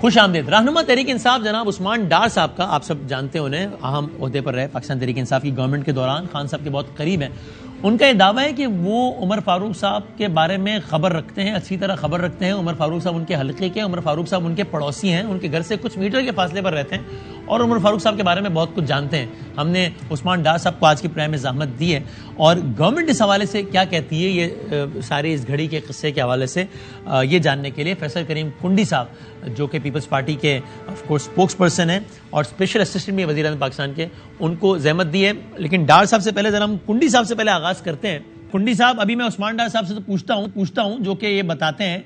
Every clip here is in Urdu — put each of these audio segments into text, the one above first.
خوش آمدید. رہنما تحریک انصاف جناب عثمان ڈار صاحب کا آپ سب جانتے ہیں، انہیں اہم عہدے پر رہے پاکستان تحریک انصاف کی گورنمنٹ کے دوران، خان صاحب کے بہت قریب ہیں. ان کا یہ دعویٰ ہے کہ وہ عمر فاروق صاحب کے بارے میں خبر رکھتے ہیں، اچھی طرح خبر رکھتے ہیں. عمر فاروق صاحب ان کے حلقے کے، عمر فاروق صاحب ان کے پڑوسی ہیں، ان کے گھر سے کچھ میٹر کے فاصلے پر رہتے ہیں اور عمر فاروق صاحب کے بارے میں بہت کچھ جانتے ہیں. ہم نے عثمان ڈار صاحب کو آج کی پرائم میں زحمت دی ہے اور گورنمنٹ اس حوالے سے کیا کہتی ہے یہ سارے اس گھڑی کے قصے کے حوالے سے یہ جاننے کے لیے فیصل کریم کنڈی صاحب جو کہ پیپلز پارٹی کے آف کورس اسپوکس پرسن ہیں اور اسپیشل اسسٹنٹ بھی وزیر اعظم پاکستان کے، ان کو زحمت دی ہے. لیکن ڈار صاحب سے پہلے ذرا ہم کنڈی صاحب سے پہلے آغاز کرتے ہیں. کنڈی صاحب، ابھی میں عثمان ڈار صاحب سے تو پوچھتا ہوں جو کہ یہ بتاتے ہیں،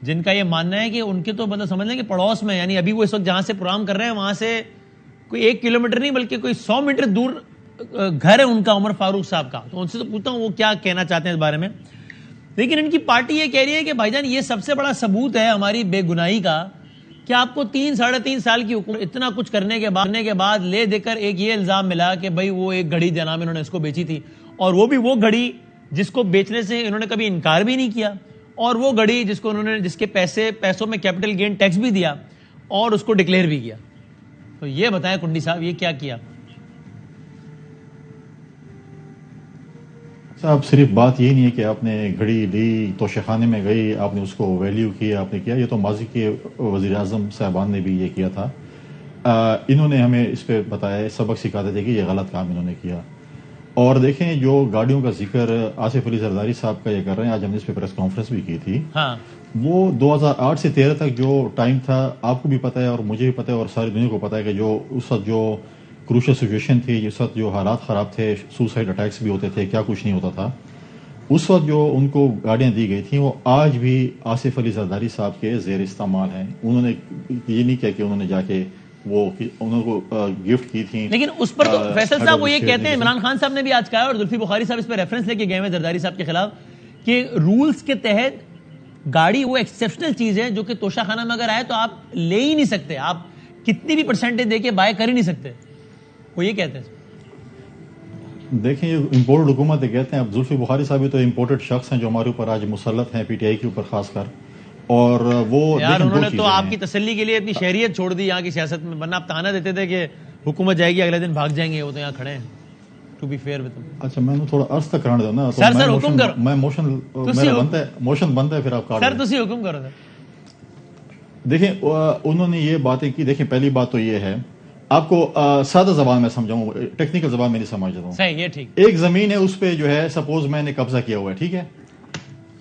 جن کا یہ ماننا ہے کہ ان کے تو مطلب سمجھ لیں کہ پڑوس میں، یعنی ابھی وہ اس وقت جہاں سے پروگرام کر رہے ہیں وہاں سے کوئی 1 کلومیٹر نہیں بلکہ کوئی 100 میٹر دور گھر ہے ان کا عمر فاروق صاحب کا. تو ان سے تو پوچھتا ہوں وہ کیا کہنا چاہتے ہیں اس بارے میں. لیکن ان کی پارٹی یہ کہہ رہی ہے کہ بھائی جان یہ سب سے بڑا ثبوت ہے ہماری بے گناہی کا کہ آپ کو 3-3.5 سال کی حکومت اتنا کچھ کرنے کے بعد لے دے کر ایک یہ الزام ملا کہ بھائی وہ ایک گھڑی جناب انہوں نے اس کو بیچی تھی، اور وہ بھی وہ گھڑی جس کو بیچنے سے انہوں نے کبھی انکار بھی نہیں کیا، اور وہ گھڑی جس کو انہوں نے جس کے پیسوں میں کیپٹل گین ٹیکس بھی دیا اور اس کو ڈکلیئر بھی کیا. تو یہ بتائیں کنڈی صاحب یہ کیا کیا؟ صاحب صرف بات یہ نہیں ہے کہ آپ نے گھڑی لی، توشہ خانے میں گئی، آپ نے اس کو ویلیو کیا، آپ نے کیا. یہ تو ماضی کے وزیر اعظم صاحبان نے بھی یہ کیا تھا. انہوں نے ہمیں اس پہ بتایا، سبق سکھاتے تھے کہ یہ غلط کام انہوں نے کیا. اور دیکھیں جو گاڑیوں کا ذکر آصف علی زرداری صاحب کا یہ کر رہے ہیں، آج ہم نے اس پہ پریس کانفرنس بھی کی تھی. وہ 2008 سے 13 تک جو ٹائم تھا، آپ کو بھی پتہ ہے اور مجھے بھی پتہ ہے اور ساری دنیا کو پتہ ہے کہ جو اس وقت جو کروشل سچویشن تھی، جس وقت جو حالات خراب تھے، سوسائڈ اٹیکس بھی ہوتے تھے، کیا کچھ نہیں ہوتا تھا. اس وقت جو ان کو گاڑیاں دی گئی تھیں وہ آج بھی آصف علی زرداری صاحب کے زیر استعمال ہیں. انہوں نے یہ نہیں کہا کہ انہوں نے جا کے وہ انہوں کو گفٹ کی تھی. لیکن اس پر تو فیصل صاحب وہ یہ کہتے ہیں، عمران خان صاحب نے بھی آج کہا اور زلفی بخاری صاحب اس پہ ریفرنس لے کے گئے ہیں زرداری صاحب کے خلاف کہ رولز کے تحت گاڑی وہ ایکسیپشنل چیز ہے جو کہ توشہ خانہ میں اگر آئے تو آپ لے ہی نہیں سکتے، آپ کتنی بھی پرسنٹیج دے کے بائی کر ہی نہیں سکتے. وہ یہ کہتے ہیں. دیکھیں یہ امپورٹڈ حکومت کہتے ہیں. اب زلفی بخاری صاحب بھی تو امپورٹڈ شخص ہیں جو ہمارے اوپر آج مسلط ہیں، پی ٹی آئی کے اوپر خاص کر. اور وہ یار انہوں نے تو آپ کی تسلی کے لیے اپنی شہریت چھوڑ دی یہاں کی سیاست میں، ورنہ آپ تانا دیتے تھے کہ حکومت جائے گی اگلے دن بھاگ جائیں گے. وہ تو یہاں کھڑے ہیں. To be fair with. اچھا میں نے تھوڑا عرض تک کرانے دو نا. سر حکم کرو. میں موشن بنتا ہے پھر آپ سر تسی حکم کرو. دیکھیں انہوں نے یہ باتیں کی. دیکھیں پہلی بات تو یہ ہے، آپ کو سادہ زبان میں سمجھاؤں، ٹیکنیکل زبان میں نہیں سمجھتا ہوں. صحیح، یہ ٹھیک. ایک زمین ہے، اس پہ جو ہے سپوز میں نے قبضہ کیا ہوا ہے، ٹھیک ہے،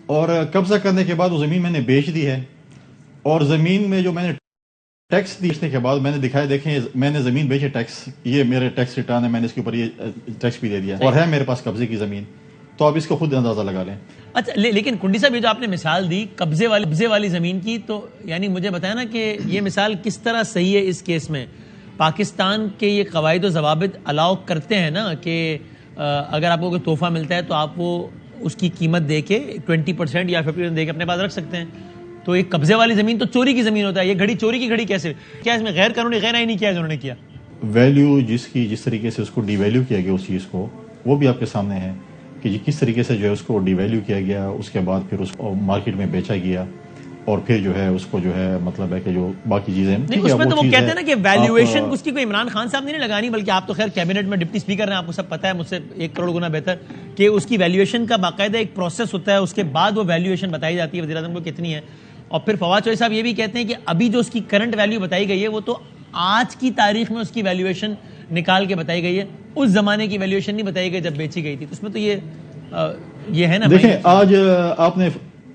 اور قبضہ کرنے کے بعد وہ زمین میں نے بیچ دی ہے، اور زمین میں جو میں نے ٹیکس دینے کے بعد میں نے دکھایا، دیکھیں میں نے زمین بیچی، ٹیکس یہ میرے ٹیکس ریٹرن ہے، میں نے اس کے اوپر یہ ٹیکس بھی دے دیا اور ہے میرے پاس قبضے کی زمین. تو آپ اس کو خود اندازہ لگا لیں. اچھا لیکن کنڈی صاحب یہ جو آپ نے مثال دی قبضے والی زمین کی، تو یعنی مجھے بتایا نا کہ یہ مثال کس طرح صحیح ہے اس کیس میں. پاکستان کے یہ قواعد و ضوابط الاؤ کرتے ہیں نا کہ اگر آپ کو کوئی تحفہ ملتا ہے تو آپ وہ اس کی قیمت دے کے 20% یا 50% دے کے اپنے پاس رکھ سکتے ہیں. تو ایک قبضے والی زمین تو چوری کی زمین ہوتا ہے. یہ گھڑی چوری کی گھڑی کیسے؟ کیا اس میں غیر قانونی غیر آئینی کیا انہوں نے کیا؟ ویلیو جس طریقے سے اس کو ڈی ویلیو کیا گیا اس چیز کو، وہ بھی آپ کے سامنے ہے کہ کس طریقے سے جو ہے اس کو ڈی ویلیو کیا گیا، اس کے بعد پھر اس کو مارکیٹ میں بیچا گیا، اور پھر جو ہے اس کو جو ہے مطلب ہے کہ جو باقی چیزیں نہیں اس میں تو وہ کہتے ہیں نا کہ ویلیویشن اس کی کوئی عمران خان صاحب نے نہیں لگانی، بلکہ آپ تو خیر کیبنٹ میں ڈپٹی اسپیکر ہیں، آپ کو سب پتہ ہے مجھ سے 1 کروڑ گنا بہتر کہ اس کی ویلیویشن کا باقاعدہ ایک پروسیس ہوتا ہے، اس کے بعد وہ ویلیویشن بتائی جاتی ہے وزیر اعظم کو کتنی ہے. اور پھر فواد چوہدری صاحب یہ بھی کہتے ہیں کہ ابھی جو اس کی کرنٹ ویلیو بتائی گئی ہے وہ تو آج کی تاریخ میں اس کی ویلیویشن نکال کے بتائی گئی ہے، اس زمانے کی ویلیویشن نہیں بتائی گئی جب بیچی گئی تھی. تو اس میں تو یہ ہے نا. دیکھیں آج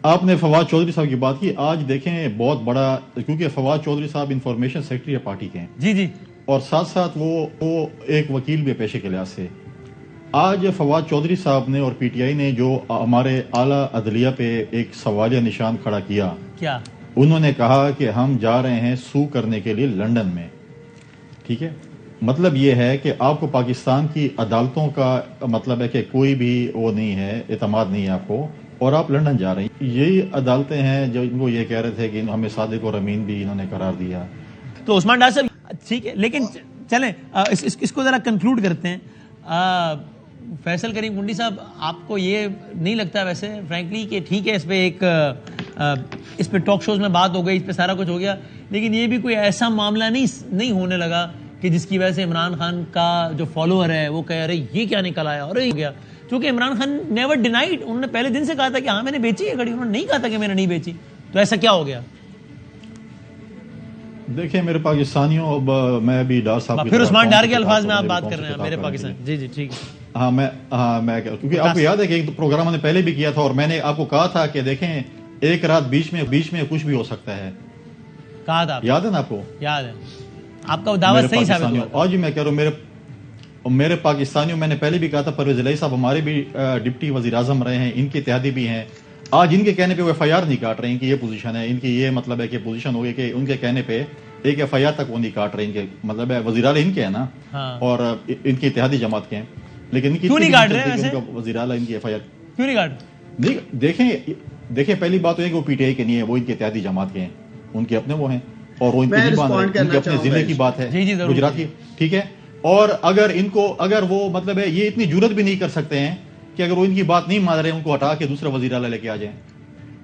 آپ نے فواد چودھری صاحب کی بات کی. آج دیکھیں بہت بڑا، کیونکہ فواد چودھری صاحب انفارمیشن سیکرٹری پارٹی کے ہیں جی، اور ساتھ ساتھ وہ ایک وکیل بھی پیشے کے لحاظ سے. آج فواد چودھری صاحب نے اور پی ٹی آئی نے جو ہمارے اعلیٰ عدلیہ پہ ایک سوالیہ نشان کھڑا کیا، کیا انہوں نے کہا کہ ہم جا رہے ہیں سو کرنے کے لیے لندن میں. ٹھیک ہے، مطلب یہ ہے کہ آپ کو پاکستان کی عدالتوں کا مطلب ہے کہ کوئی بھی وہ نہیں ہے، اعتماد نہیں ہے آپ کو، اور آپ لندن جا رہے ہیں. یہی عدالتیں ہیں جو ان کو یہ کہہ رہے تھے کہ ہمیں صادق اور امین بھی انہوں نے قرار دیا. تو عثمان ڈار صاحب ٹھیک ہے، لیکن چلیں اس کو ذرا کنکلوڈ کرتے ہیں. فیصل کریم کنڈی صاحب، آپ کو یہ نہیں لگتا ویسے فرینکلی کہ ٹھیک ہے اس پہ ایک اس پہ ٹاک شوز میں بات ہو گئی, اس پہ سارا کچھ ہو گیا, لیکن یہ بھی کوئی ایسا معاملہ نہیں ہونے لگا کہ جس کی وجہ سے عمران خان کا جو فالوور ہے وہ کہہ رہے یہ کیا نکل آیا, اور یہ ہو گیا. کیونکہ عمران خان نیور ڈینائڈ, انہوں نے پہلے دن سے کہا تھا کہ ہاں میں نے بیچی ہے گھڑی, انہوں نے نہیں کہا تھا کہ میں نے نہیں بیچی. تو ایسا کیا ہو گیا؟ دیکھیں میرے پاکستانیوں, اب میں بھی ڈار صاحب پھر عثمان ڈار کے الفاظ میں آپ بات کر رہے ہیں میرے پاکستان. جی جی ٹھیک ہے. ہاں میں کیونکہ آپ کو یاد ہے کہ ایک پروگرام ہم نے پہلے بھی کیا تھا, اور میں نے آپ کو کہا تھا کہ دیکھیں ایک رات بیچ میں کچھ بھی ہو سکتا ہے, کہا تھا, یاد ہے نا آپ کو؟ یاد ہے. آپ کا دعوت صحیح ثابت ہوا. آج میں کہہ رہا ہوں میرے پاکستانیوں, میں نے پہلے بھی کہا تھا پرویز الہی صاحب ہمارے بھی ڈپٹی وزیر اعظم رہے ہیں, ان کے اتحادی بھی ہیں. آج ان کے کہنے پہ وہ ایف آئی آر نہیں کاٹ رہے ہیں کہ یہ پوزیشن ہے ان کی, یہ مطلب ہے کہ پوزیشن ہو گئی کہ ان کے کہنے پہ ایک ایف آئی آر تک وہ نہیں کاٹ رہے. ان کے مطلب ہے وزیر اعلیٰ ان کے ہیں نا, اور ان کی اتحادی جماعت کے ہیں, لیکن ان کی کیوں نہیں کاٹ رہے ہیں وزیر اعلیٰ ان کی ایف آئی آر کیوں نہیں کاٹ؟ نہیں دیکھیں پہلی بات تو ہے کہ وہ پی ٹی آئی کے نہیں ہے, وہ ان کے اتحادی جماعت کے ہیں, ان کے اپنے وہ ہیں, اور وہ ان کے اپنے ضلع کی بات ہے گجرات کی, ٹھیک ہے. اور اگر وہ مطلب ہے یہ اتنی جرت بھی نہیں کر سکتے ہیں کہ اگر وہ ان کی بات نہیں مان رہے ان کو ہٹا کے دوسرا وزیر اعلیٰ لے کے آ جائیں.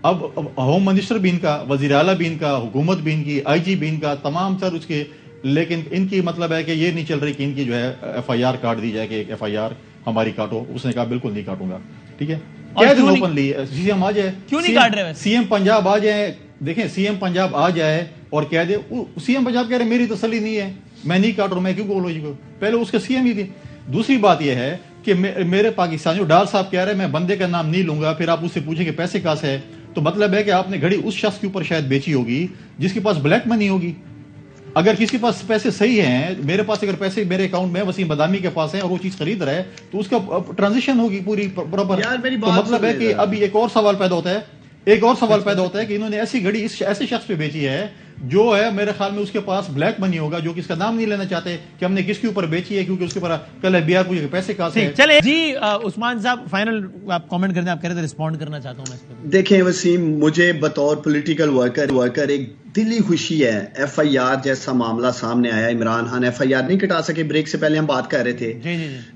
اب ہوم منسٹر بھی ان کا, وزیر اعلیٰ بھی ان کا, حکومت بھی ان کی, آئی جی بھی ان کا, تمام سر اس کے, لیکن ان کی مطلب ہے کہ یہ نہیں چل رہی کہ ان کی جو ہے ایف آئی آر کاٹ دی جائے کہ ایک ایف آئی آر ہماری کاٹو. اس نے کہا بالکل نہیں کاٹوں گا, ٹھیک ہے. اوپنلی سی ایم آ جائے, کیوں نہیں کاٹ رہے, سی ایم پنجاب آ جائے, دیکھیں سی ایم پنجاب آ جائے اور کہہ دے, سی ایم پنجاب کہہ رہے میری تسلی نہیں ہے, میں نہیں کاٹ رہا ہوں, میں کیوں بولوں جی کو, پہلے اس کے سی ایم ہی تھی. دوسری بات یہ ہے کہ میرے پاکستانیوں, ڈار صاحب کہہ رہے ہیں میں بندے کا نام نہیں لوں گا, پھر آپ اس سے پوچھیں کہ پیسے کہاں سے ہے, تو مطلب ہے کہ آپ نے گھڑی اس شخص کے اوپر شاید بیچی ہوگی جس کے پاس بلیک منی ہوگی. اگر کسی کے پاس پیسے صحیح ہیں, میرے پاس اگر پیسے میرے اکاؤنٹ میں وسیم بدامی کے پاس ہیں اور وہ چیز خرید رہا ہے تو اس کا ٹرانزیکشن ہوگی پوری پراپر. تو مطلب ہے کہ ابھی ایک اور سوال پیدا ہوتا ہے کہ انہوں نے ایسی گھڑی ایسے شخص پہ بیچی ہے جو ہے میرے خیال میں اس کے پاس بلیک منی ہوگا, جو کہ اس کا نام نہیں لینا چاہتے کہ ہم نے کس کے اوپر بیچی ہے, کیونکہ اس کے اوپر کل ہے بی آر پوچھے پیسے کہاں سے. چلے جی عثمان صاحب فائنل آپ کامنٹ کرتے ہیں, آپ کہہ رہے تھے رسپونڈ کرنا چاہتا ہوں میں اس پہ. دیکھیں وسیم, مجھے بطور پولیٹیکل ورکر ایک دلی خوشی ہے, ایف آئی آر جیسا معاملہ سامنے آیا. عمران خان ایف آئی آر نہیں کٹا سکے, بریک سے پہلے ہم بات کر رہے تھے,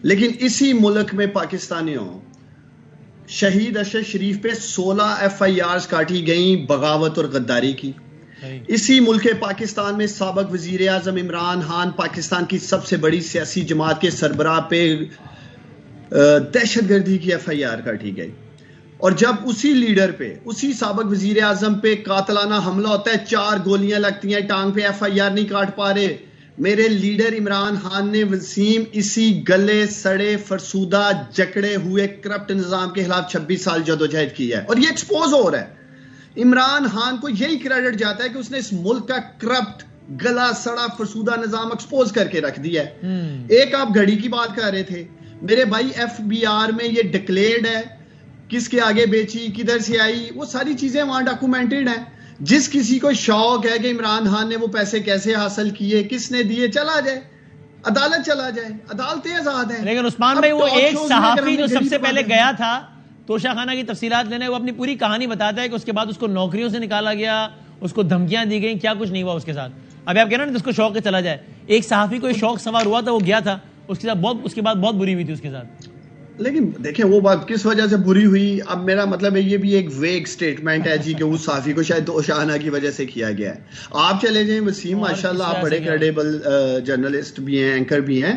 لیکن اسی ملک میں پاکستانیوں شہید اشرف شریف پہ 16 ایف آئی آرز کاٹی گئیں بغاوت اور غداری کی. اسی ملک پاکستان میں سابق وزیر اعظم عمران خان پاکستان کی سب سے بڑی سیاسی جماعت کے سربراہ پہ دہشت گردی کی ایف آئی آر کاٹی گئی. اور جب اسی لیڈر پہ, اسی سابق وزیر اعظم پہ قاتلانہ حملہ ہوتا ہے, 4 گولیاں لگتی ہیں ٹانگ پہ, ایف آئی آر نہیں کاٹ پا رہے. میرے لیڈر عمران خان نے وسیم اسی گلے سڑے فرسودہ جکڑے ہوئے کرپٹ نظام کے خلاف 26 سال جدوجہد کی ہے, اور یہ ایکسپوز ہو رہا ہے. عمران خان کو یہی کریڈٹ جاتا ہے کہ اس نے اس ملک کا کرپٹ گلا سڑا فرسودہ نظام ایکسپوز کر کے رکھ دیا ہے. ایک آپ گھڑی کی بات کر رہے تھے میرے بھائی, ایف بی آر میں یہ ڈکلیئرڈ ہے, کس کے آگے بیچی, کدھر سے آئی, وہ ساری چیزیں وہاں ڈاکومنٹڈ ہیں. جس کسی کو شوق ہے کہ عمران خان نے وہ پیسے کیسے حاصل کیے, کس نے دیے, چلا جائے عدالت, چلا جائے, عدالتیں آزاد ہیں. لیکن عثمان بھائی وہ ایک صحافی جو سب سے پہلے گیا تھا توشہ خانہ کی تفصیلات لینے, وہ اپنی پوری کہانی بتاتا ہے کہ اس کے بعد اس کو نوکریوں سے نکالا گیا, اس کو دھمکیاں دی گئیں, کیا کچھ نہیں ہوا اس کے ساتھ. ابھی آپ کہہ رہے ہیں نا جس کو شوق ہے چلا جائے, ایک صحافی کو شوق سوار ہوا تھا, وہ گیا تھا, اس کے بعد بہت بری ہوئی تھی اس کے ساتھ. لیکن دیکھیں وہ بات کس وجہ سے بری ہوئی, اب میرا مطلب ہے یہ بھی ایک ویگ سٹیٹمنٹ ہے جی کہ اس صحافی کو شاید توشہ کی وجہ سے کیا گیا ہے. آپ چلے جائیں وسیم, ماشاءاللہ آپ بڑے کریڈیبل جرنلسٹ بھی ہیں, اینکر بھی ہیں.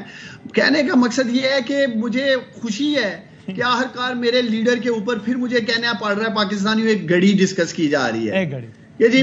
کہنے کا مقصد یہ ہے کہ مجھے خوشی ہے کہ آخرکار میرے لیڈر کے اوپر پھر مجھے کہنا پڑ رہا ہے پاکستانی ایک گھڑی ڈسکس کی جا رہی ہے.